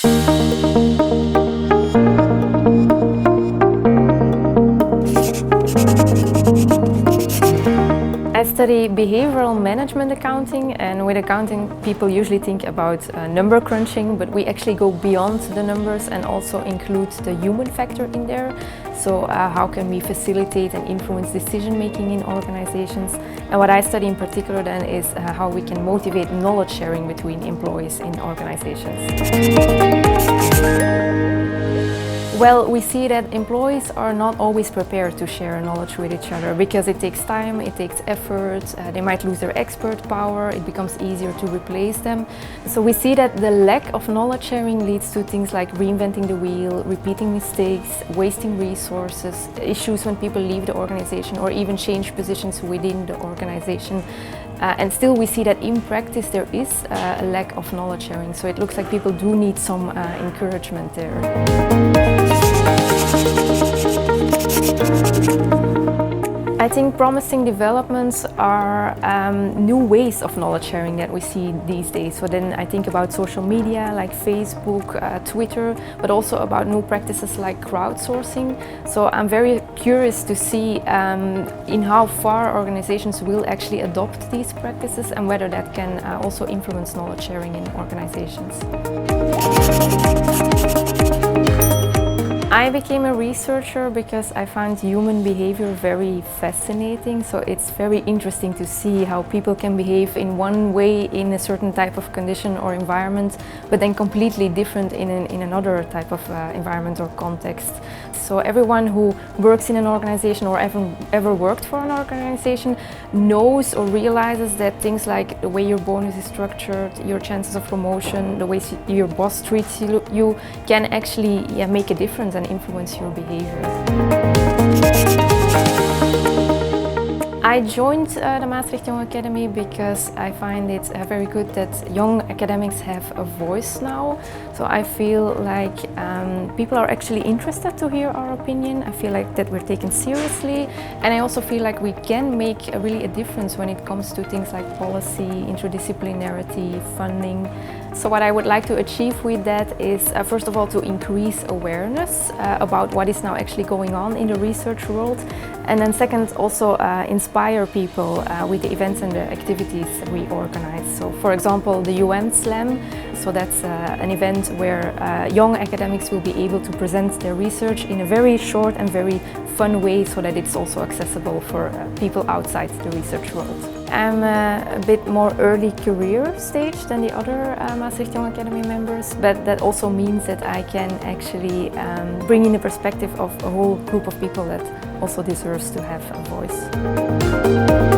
I study behavioral management accounting, and with accounting people usually think about number crunching, but we actually go beyond the numbers and also include the human factor in there. So how can we facilitate and influence decision making in organizations? And what I study in particular then is how we can motivate knowledge sharing between employees in organizations. Well, we see that employees are not always prepared to share knowledge with each other because it takes time, it takes effort, they might lose their expert power, it becomes easier to replace them. So we see that the lack of knowledge sharing leads to things like reinventing the wheel, repeating mistakes, wasting resources, issues when people leave the organization or even change positions within the organization. And still we see that in practice there is a lack of knowledge sharing, so it looks like people do need some encouragement there. I think promising developments are new ways of knowledge sharing that we see these days. So then I think about social media like Facebook, Twitter, but also about new practices like crowdsourcing. So I'm very curious to see in how far organizations will actually adopt these practices and whether that can also influence knowledge sharing in organizations. I became a researcher because I found human behavior very fascinating. So it's very interesting to see how people can behave in one way in a certain type of condition or environment, but then completely different in another type of environment or context. So everyone who works in an organization or ever worked for an organization knows or realizes that things like the way your bonus is structured, your chances of promotion, the way your boss treats you can actually make a difference and influence your behavior. I joined the Maastricht Young Academy because I find it very good that young academics have a voice now. So I feel like people are actually interested to hear our opinion. I feel like that we're taken seriously, and I also feel like we can make really a difference when it comes to things like policy, interdisciplinarity, funding. So what I would like to achieve with that is first of all to increase awareness about what is now actually going on in the research world, and then second also inspire people with the events and the activities we organize. So for example the UN Slam, so that's an event where young academics will be able to present their research in a very short and very fun way so that it's also accessible for people outside the research world. I'm a bit more early career stage than the other Maastricht Young Academy members, but that also means that I can actually bring in the perspective of a whole group of people that also deserves to have a voice.